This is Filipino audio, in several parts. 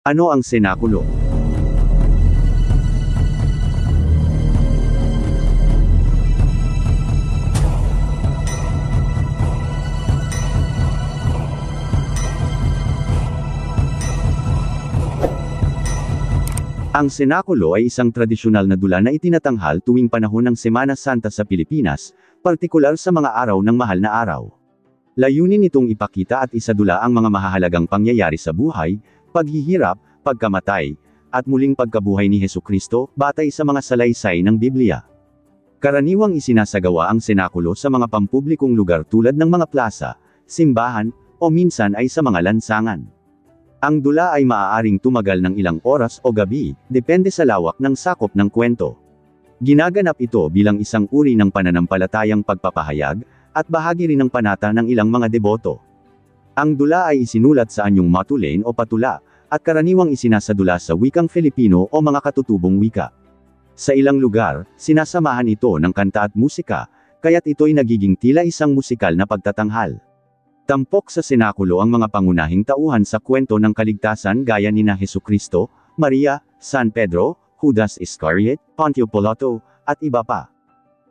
Ano ang senakulo? Ang senakulo ay isang tradisyonal na dula na itinatanghal tuwing panahon ng Semana Santa sa Pilipinas, partikular sa mga araw ng mahal na araw. Layunin nitong ipakita at isadula ang mga mahahalagang pangyayari sa buhay, paghihirap, pagkamatay, at muling pagkabuhay ni Hesukristo, batay sa mga salaysay ng Biblia. Karaniwang isinasagawa ang senakulo sa mga pampublikong lugar tulad ng mga plaza, simbahan, o minsan ay sa mga lansangan. Ang dula ay maaaring tumagal ng ilang oras o gabi, depende sa lawak ng sakop ng kwento. Ginaganap ito bilang isang uri ng pananampalatayang pagpapahayag, at bahagi rin ng panata ng ilang mga deboto. Ang dula ay isinulat sa anyong matulin o patula, at karaniwang isinasadula sa wikang Filipino o mga katutubong wika. Sa ilang lugar, sinasamahan ito ng kanta at musika, kaya't ito'y nagiging tila isang musikal na pagtatanghal. Tampok sa senakulo ang mga pangunahing tauhan sa kwento ng kaligtasan gaya nina Hesukristo, Maria, San Pedro, Judas Iscariot, Pontio Pilato, at iba pa.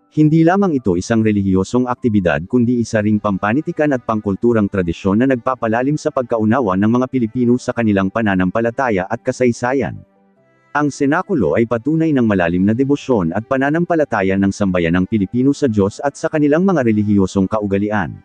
Hindi lamang ito isang relihiyosong aktibidad kundi isa ring pampanitikan at pangkulturang tradisyon na nagpapalalim sa pagkaunawa ng mga Pilipino sa kanilang pananampalataya at kasaysayan. Ang senakulo ay patunay ng malalim na debosyon at pananampalataya ng sambayanang Pilipino sa Diyos at sa kanilang mga relihiyosong kaugalian.